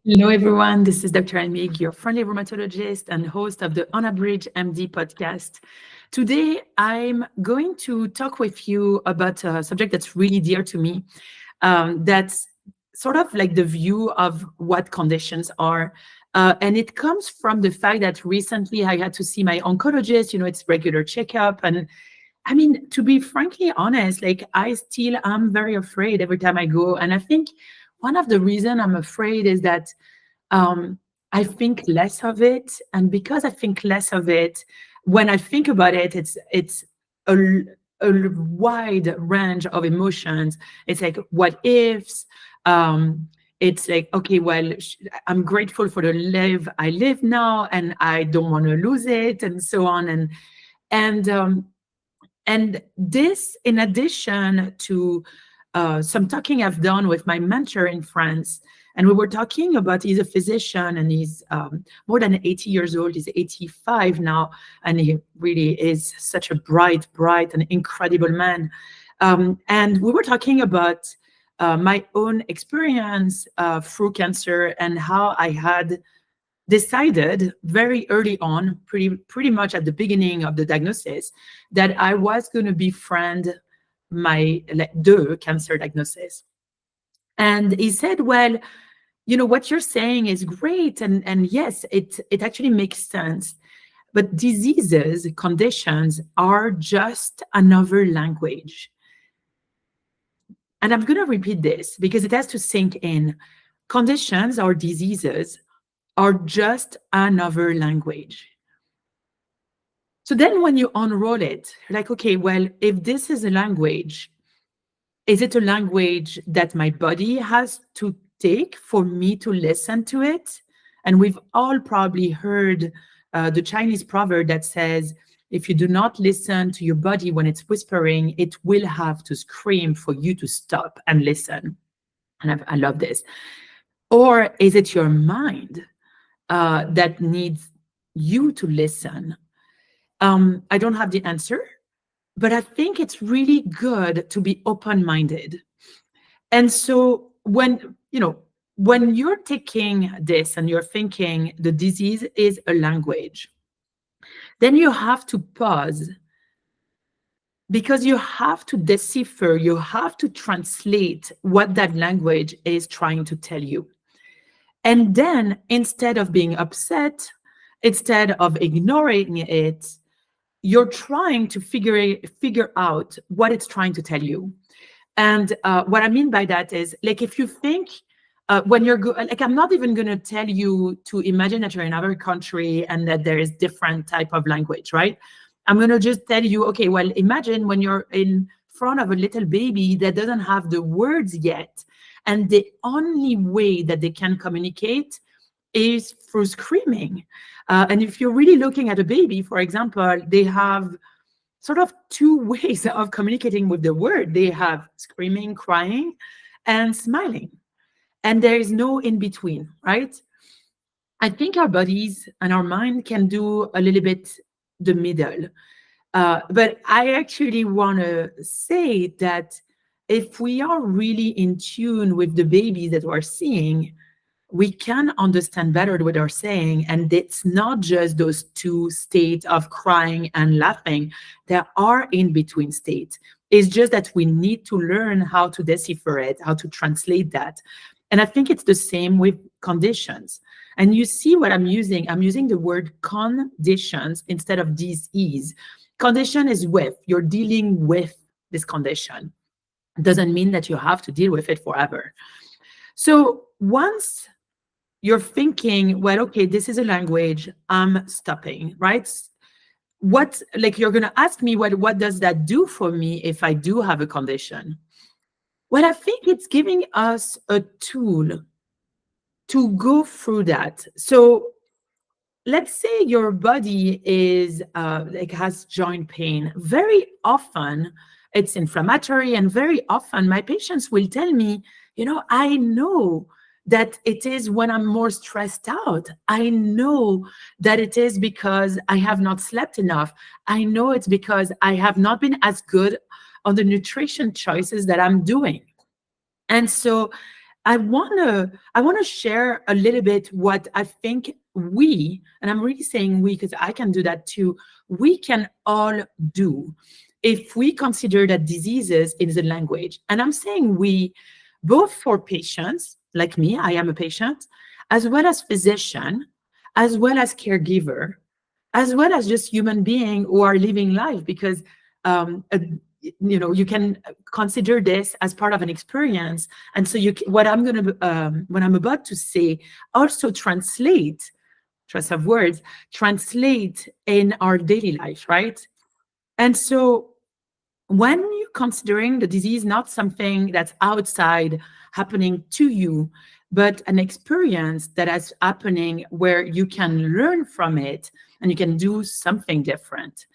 Hello, everyone. This is Dr. Amigues, your friendly rheumatologist and host of the On a Bridge MD podcast. Today, I'm going to talk with you about a subject that's really dear to me. That's sort of like the view of what conditions are. And it comes from the fact that recently I had to see my oncologist, it's regular checkup. And I mean, to be frankly honest, like I still am very afraid every time I go. And I think one of the reason I'm afraid is that um, I think less of it, and because I think less of it, when I think about it, it's a, a wide range of emotions. It's like what ifs. It's like, okay, well, I'm grateful for the life I live now, and I don't want to lose it, and so on. And and this, in addition to some talking I've done with my mentor in France, and we were talking about, he's a physician and he's more than 80 years old. He's 85 now, and he really is such a bright, and incredible man. And we were talking about my own experience through cancer and how I had decided very early on, pretty much at the beginning of the diagnosis, that I was going to befriend the cancer diagnosis. And he said, well, what you're saying is great, and yes, it actually makes sense. But diseases, conditions are just another language. And I'm going to repeat this because it has to sink in. Conditions or diseases are just another language. So then when you unroll it, like, okay, well, if this is a language, is it a language that my body has to take for me to listen to it? And we've all probably heard the Chinese proverb that says, if you do not listen to your body when it's whispering, it will have to scream for you to stop and listen. And I love this. Or is it your mind that needs you to listen? I don't have the answer, but I think it's really good to be open-minded. And so when you're taking this and you're thinking the disease is a language, then you have to pause because you have to decipher, you have to translate what that language is trying to tell you. And then instead of being upset, instead of ignoring it, you're trying to figure out what it's trying to tell you. And what I mean by that is, like, if you think when you're like, I'm not even going to tell you to imagine that you're in another country and that there is different type of language, right? I'm going to just tell you, okay, well, imagine when you're in front of a little baby that doesn't have the words yet, and the only way that they can communicate is through screaming. And if you're really looking at a baby, for example, they have sort of two ways of communicating with the word. They have screaming, crying, and smiling. And there is no in between, right? I think our bodies and our mind can do a little bit the middle. But I actually want to say that if we are really in tune with the baby that we're seeing, we can understand better what they're saying. And it's not just those two states of crying and laughing. There are in-between states. It's just that we need to learn how to decipher it, how to translate that. And I think it's the same with conditions. And you see what I'm using. I'm using the word conditions instead of disease. Condition is with, you're dealing with this condition. It doesn't mean that you have to deal with it forever. So once you're thinking, well, okay, this is a language, I'm stopping, right? What, like, you're going to ask me, what does that do for me if I do have a condition? Well, I think it's giving us a tool to go through that. So let's say your body is like has joint pain. Very often it's inflammatory, and very often my patients will tell me, I know that it is when I'm more stressed out. I know that it is because I have not slept enough. I know it's because I have not been as good on the nutrition choices that I'm doing. And so I wanna share a little bit what I think we, and I'm really saying we because I can do that too, we can all do if we consider that diseases is a language. And I'm saying we, both for patients like me, I am a patient, as well as physician, as well as caregiver, as well as just human being who are living life, because um, uh, you can consider this as part of an experience. And so what I'm about to say also translate, trust of words, translate in our daily life, right? And so when you're considering the disease not something that's outside happening to you, but an experience that is happening where you can learn from it and you can do something different,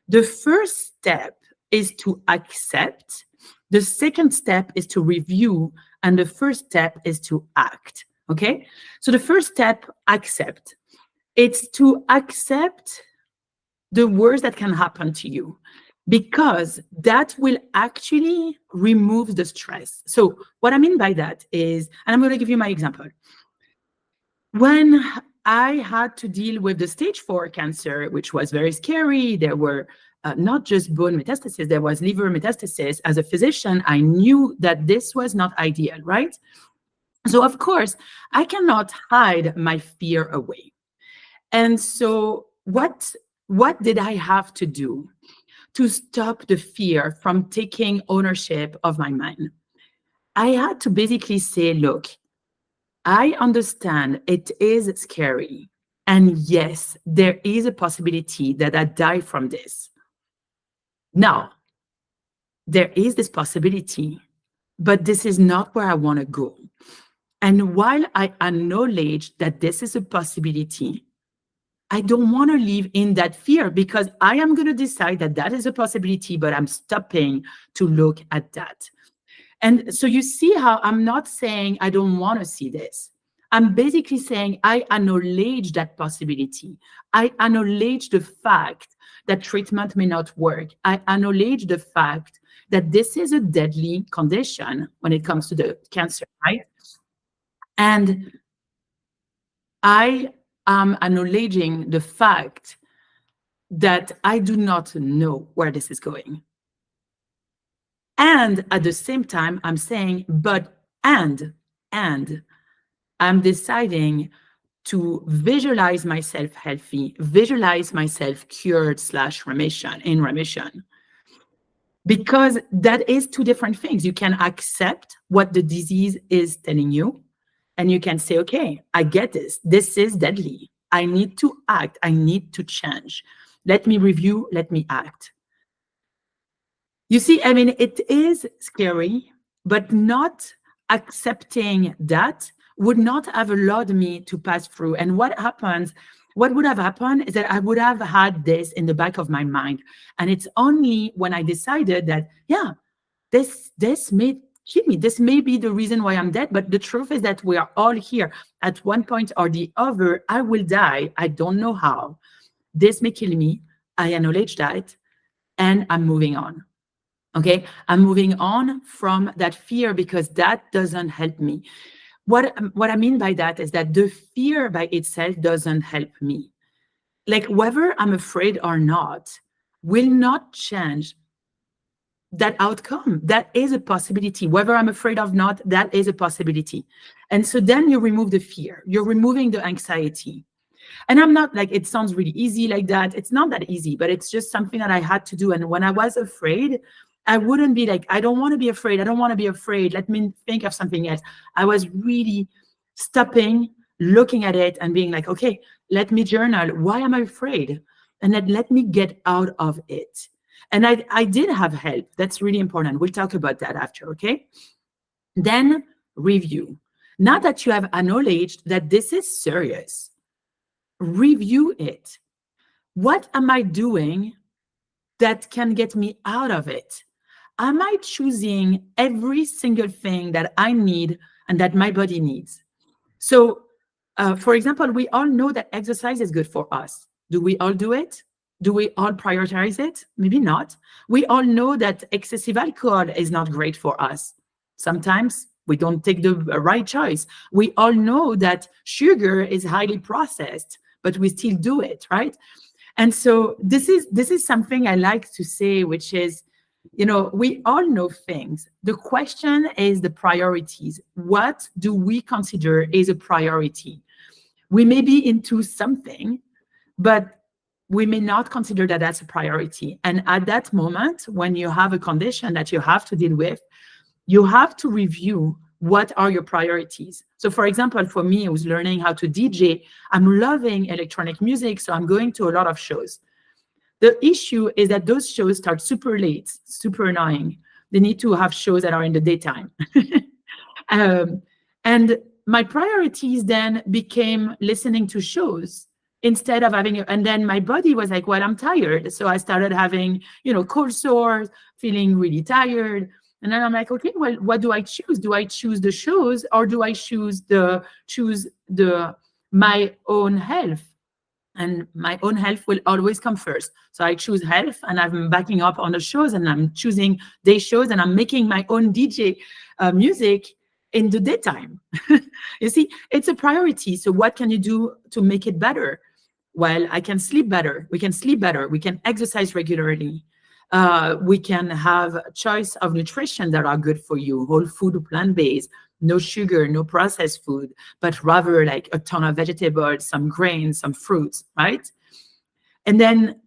the first step is to accept. The second step is to review. And the first step is to act. Okay? So the first step, accept. It's to accept the worst that can happen to you, because that will actually remove the stress. So what I mean by that is, and I'm going to give you my example. When I had to deal with the stage 4 cancer, which was very scary, there were not just bone metastasis, there was liver metastasis. As a physician, I knew that this was not ideal, right? So, of course, I cannot hide my fear away. And so, what did I have to do to stop the fear from taking ownership of my mind? I had to basically say, look, I understand it is scary. And yes, there is a possibility that I die from this. Now, there is this possibility, but this is not where I want to go. And while I acknowledge that this is a possibility, I don't want to live in that fear, because I am going to decide that that is a possibility, but I'm stopping to look at that. And so you see how I'm not saying I don't want to see this. I'm basically saying I acknowledge that possibility. I acknowledge the fact that treatment may not work. I acknowledge the fact that this is a deadly condition when it comes to the cancer, right? And I am acknowledging the fact that I do not know where this is going. And at the same time, I'm saying, and I'm deciding to visualize myself healthy, visualize myself cured / remission, in remission. Because that is two different things. You can accept what the disease is telling you, and you can say, okay, I get this. This is deadly. I need to act. I need to change. Let me review. Let me act. You see, I mean, it is scary, but not accepting that would not have allowed me to pass through. And what would have happened is that I would have had this in the back of my mind. And it's only when I decided that, yeah, this may kill me. This may be the reason why I'm dead. But the truth is that we are all here at one point or the other. I will die. I don't know how. This may kill me. I acknowledge that, and I'm moving on. Okay, I'm moving on from that fear, because that doesn't help me. What I mean by that is that the fear by itself doesn't help me. Like, whether I'm afraid or not will not change that outcome. That is a possibility. Whether I'm afraid or not, that is a possibility. And so then you remove the fear, you're removing the anxiety. And I'm not like, it sounds really easy like that. It's not that easy, but it's just something that I had to do. And when I was afraid, I wouldn't be like, I don't want to be afraid. I don't want to be afraid. Let me think of something else. I was really stopping, looking at it and being like, okay, let me journal. Why am I afraid? And then let me get out of it. And I did have help. That's really important. We'll talk about that after, okay? Then review. Now that you have acknowledged that this is serious, review it. What am I doing that can get me out of it? Am I choosing every single thing that I need and that my body needs? So, for example, we all know that exercise is good for us. Do we all do it? Do we all prioritize it? Maybe not. We all know that excessive alcohol is not great for us. Sometimes, we don't take the right choice. We all know that sugar is highly processed, but we still do it, right? And so this is something I like to say, which is, we all know things. The question is the priorities. What do we consider is a priority? We may be into something, but we may not consider that that's a priority. And at that moment, when you have a condition that you have to deal with, you have to review what are your priorities. So for example, for me, I was learning how to DJ. I'm loving electronic music, so I'm going to a lot of shows. The issue is that those shows start super late, super annoying. They need to have shows that are in the daytime. um, and my priorities then became listening to shows instead of having, and then my body was like, well, I'm tired. So I started having, cold sores, feeling really tired. And then I'm like, okay, well, what do I choose? Do I choose the shows, or do I choose the my own health? And my own health will always come first. So I choose health, and I'm backing up on the shows, and I'm choosing day shows, and I'm making my own DJ music in the daytime. You see, it's a priority. So what can you do to make it better? Well, I can sleep better. We can sleep better. We can exercise regularly. We can have a choice of nutrition that are good for you, whole food, plant-based, no sugar, no processed food, but rather like a ton of vegetables, some grains, some fruits, right? And then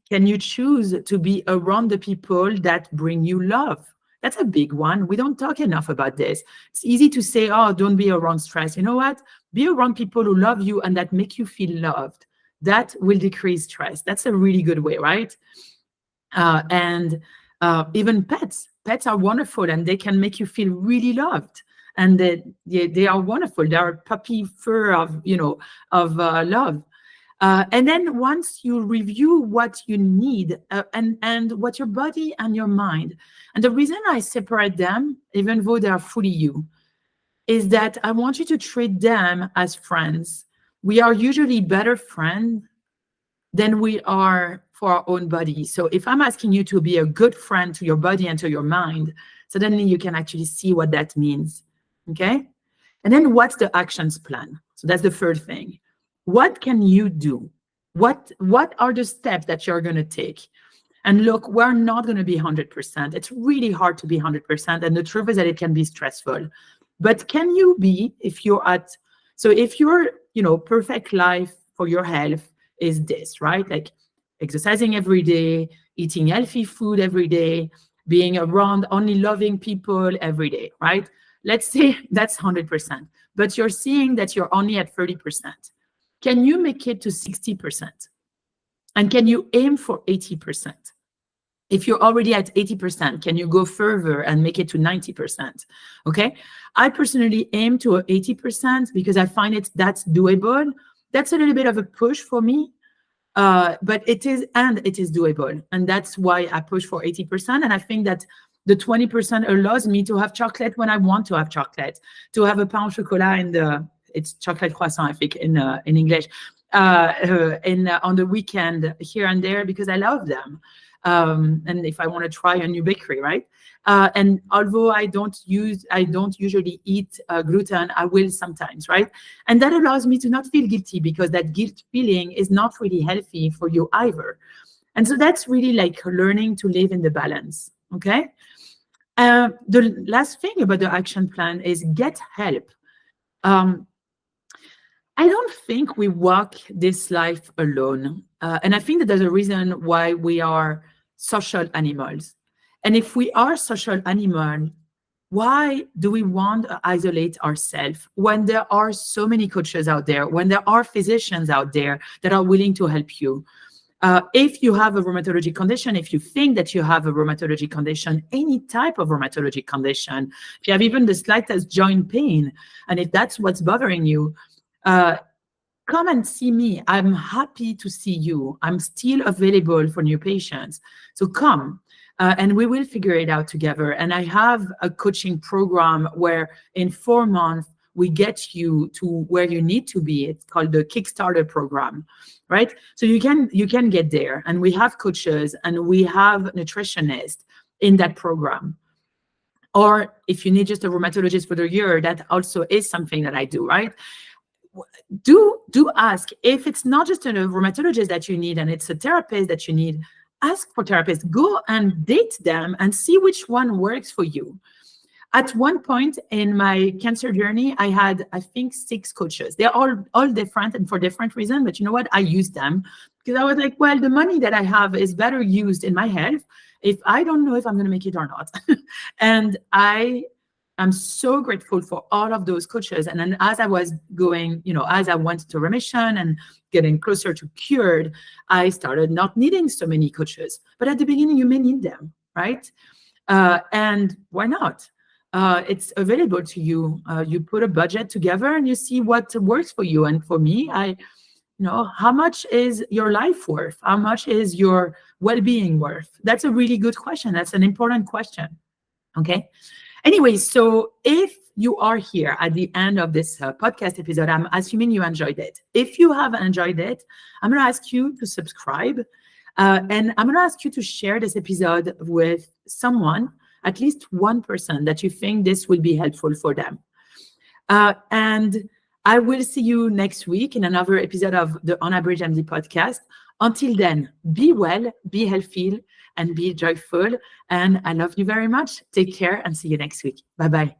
can you choose to be around the people that bring you love? That's a big one. We don't talk enough about this. It's easy to say, oh, don't be around stress. You know what? Be around people who love you and that make you feel loved. That will decrease stress. That's a really good way, right? And even pets. Pets are wonderful, and they can make you feel really loved. And they are wonderful. They are puppy fur of love. And then once you review what you need and what your body and your mind, and the reason I separate them, even though they are fully you, is that I want you to treat them as friends. We are usually better friends than we are for our own body. So if I'm asking you to be a good friend to your body and to your mind, suddenly you can actually see what that means. Okay? And then what's the actions plan? So that's the third thing. What can you do? What are the steps that you're going to take? And look, we're not going to be 100%. It's really hard to be 100%. And the truth is that it can be stressful. But can you be, if you're at, so if your, perfect life for your health is this, right? Like exercising every day, eating healthy food every day, being around only loving people every day, right? Let's say that's 100%, but you're seeing that you're only at 30%. Can you make it to 60%? And can you aim for 80%? If you're already at 80%, can you go further and make it to 90%? Okay. I personally aim to 80% because I find that's doable. That's a little bit of a push for me. But it is doable. And that's why I push for 80%. And I think that the 20% allows me to have chocolate when I want to have chocolate, to have a pain au chocolat it's chocolate croissant, I think, in English, on the weekend here and there, because I love them. And if I want to try a new bakery, right? And although I don't usually eat gluten, I will sometimes, right? And that allows me to not feel guilty, because that guilt feeling is not really healthy for you either. And so that's really like learning to live in the balance, okay? The last thing about the action plan is get help. I don't think we walk this life alone. And I think that there's a reason why we are social animals. And if we are social animals, why do we want to isolate ourselves when there are so many coaches out there, when there are physicians out there that are willing to help you? If you have a rheumatology condition, if you think that you have a rheumatology condition, any type of rheumatology condition, if you have even the slightest joint pain, and if that's what's bothering you, come and see me. I'm happy to see you. I'm still available for new patients. So come, and we will figure it out together. And I have a coaching program where in 4 months, we get you to where you need to be. It's called the Kickstarter program, right? So you can get there. And we have coaches and we have nutritionists in that program. Or if you need just a rheumatologist for the year, that also is something that I do, right? Do ask. If it's not just a rheumatologist that you need and it's a therapist that you need, ask for therapists. Go and date them and see which one works for you. At one point in my cancer journey, I had, I think, 6 coaches. They're all different and for different reasons, but you know what? I used them because I was like, well, the money that I have is better used in my health if I don't know if I'm going to make it or not. And I'm so grateful for all of those coaches. And then as I was going, as I went to remission and getting closer to cured, I started not needing so many coaches. But at the beginning, you may need them, right? And why not? It's available to you. You put a budget together and you see what works for you. And for me, how much is your life worth? How much is your well-being worth? That's a really good question. That's an important question. Okay. Anyway, so if you are here at the end of this podcast episode, I'm assuming you enjoyed it. If you have enjoyed it, I'm going to ask you to subscribe. And I'm going to ask you to share this episode with someone, at least one person that you think this will be helpful for them. And I will see you next week in another episode of the Unabridged MD podcast. Until then, be well, be healthy, and be joyful. And I love you very much. Take care and see you next week. Bye-bye.